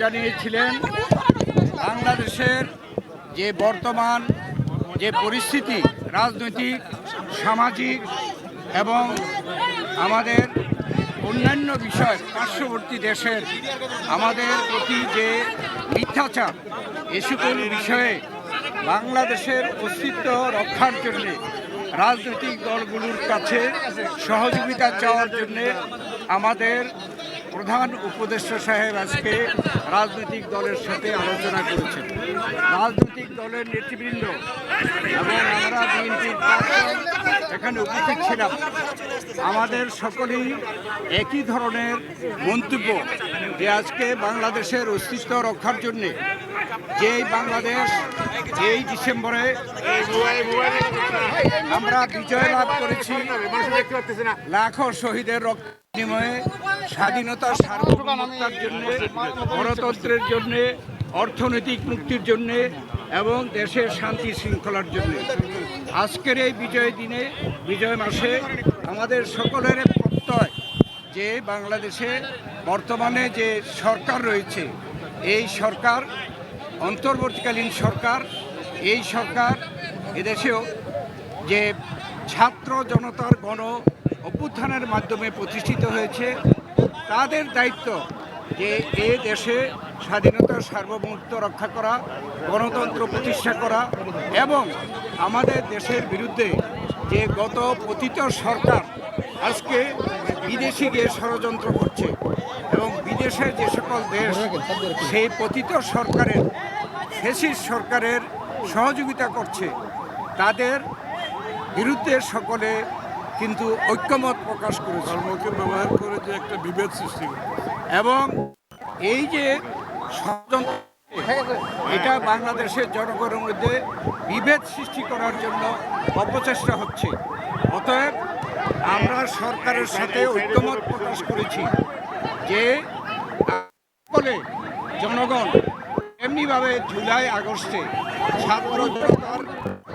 জানিয়েছিলেন বাংলাদেশের যে বর্তমান যে পরিস্থিতি রাজনৈতিক, সামাজিক এবং আমাদের অন্যান্য বিষয় পার্শ্ববর্তী দেশের আমাদের প্রতি যে মিথ্যাচার, এ সকল বিষয়ে বাংলাদেশের অস্তিত্ব রক্ষার জন্যে রাজনৈতিক দলগুলোর কাছে সহযোগিতা চাওয়ার জন্যে আমাদের প্রধান উপদেষ্টা সাহেব আজকে রাজনৈতিক দলের সাথে আলোচনা করেছেন। রাজনৈতিক দলের নেতৃবৃন্দ এবং আমরা বিএনপির এখানে উপস্থিত ছিলাম। আমাদের সকলেই একই ধরনের মন্তব্য যে আজকে বাংলাদেশের অস্তিত্ব রক্ষার জন্যে যেই বাংলাদেশ এই ডিসেম্বরে আমরা বিজয় লাভ করেছি, লাখো শহীদের রক্ত বিনিময়ে স্বাধীনতা সার্বভৌমত্বের জন্য, গণতন্ত্রের জন্য, অর্থনৈতিক মুক্তির জন্য এবং দেশের শান্তি শৃঙ্খলার জন্য আজকের এই বিজয় দিনে, বিজয় মাসে আমাদের সকলের প্রত্যয় যে বাংলাদেশে বর্তমানে যে সরকার রয়েছে, এই সরকার অন্তর্বর্তীকালীন সরকার, এই সরকার এদেশেও যে ছাত্র জনতার গণ অভ্যুত্থানের মাধ্যমে প্রতিষ্ঠিত হয়েছে, তাদের দায়িত্ব যে এ দেশে স্বাধীনতার সার্বভৌমত্ব রক্ষা করা, গণতন্ত্র প্রতিষ্ঠা করা এবং আমাদের দেশের বিরুদ্ধে যে গত পতিত সরকার আজকে বিদেশি গিয়ে ষড়যন্ত্র করছে এবং বিদেশের যে সকল দেশ সেই পতিত সরকারের, ফ্যাসিস্ট সরকারের সহযোগিতা করছে, তাদের বিরুদ্ধে সকলে কিন্তু ঐক্যমত প্রকাশ করেছে। ধর্মকে ব্যবহার করে যে একটা বিভেদ সৃষ্টি করে এবং এই যে ষড়যন্ত্র, এটা বাংলাদেশের জনগণের মধ্যে বিভেদ সৃষ্টি করার জন্য অপচেষ্টা হচ্ছে। অতএব আমরা সরকারের সাথে ঐক্যমত প্রকাশ করেছি যে সকলে জনগণ এমনিভাবে জুলাই আগস্টে ছাত্র জনতার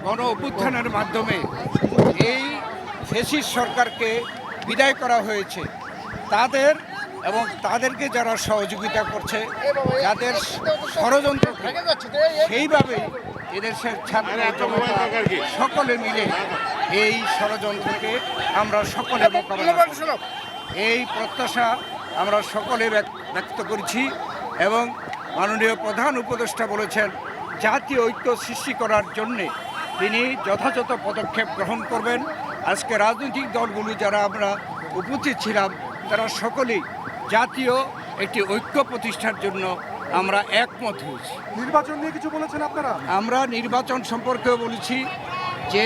গণ অভ্যুত্থানের মাধ্যমে এই ফ্যাসিস্ট সরকারকে বিদায় করা হয়েছে, তাদের এবং তাদেরকে যারা সহযোগিতা করছে, যাদের ষড়যন্ত্র সেইভাবে এদেশের ছাত্র জনতা সকলে মিলে এই ষড়যন্ত্রকে আমরা সকলে মোকাবিলা করব, এই প্রত্যাশা আমরা সকলে ব্যক্ত করছি। এবং মাননীয় প্রধান উপদেষ্টা বলেছেন জাতীয় ঐক্য সৃষ্টি করার জন্যে তিনি যথাযথ পদক্ষেপ গ্রহণ করবেন। আজকে রাজনৈতিক দলগুলো যারা আমরা উপস্থিত ছিলাম, তারা সকলেই জাতীয় একটি ঐক্য প্রতিষ্ঠার জন্য আমরা একমত হয়েছি। নির্বাচন নিয়ে কিছু বলেছেন আপনারা? আমরা নির্বাচন সম্পর্কেও বলেছি যে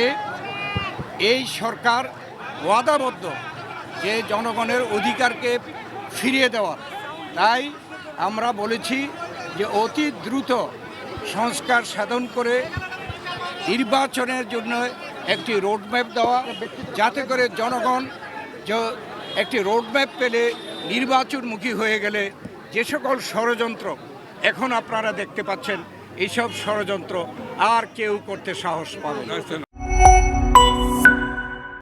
এই সরকার ওয়াদাবদ্ধ যে জনগণের অধিকারকে ফিরিয়ে দেওয়ার, তাই আমরা বলেছি যে অতি দ্রুত সংস্কার সাধন করে নির্বাচনের জন্য একটি রোডম্যাপ দেওয়া, যাতে করে জনগণ যে একটি রোডম্যাপ পেলে নির্বাচনমুখী হয়ে গেলে যে সকল ষড়যন্ত্র এখন আপনারা দেখতে পাচ্ছেন, এইসব ষড়যন্ত্র আর কেউ করতে সাহস পাবে না।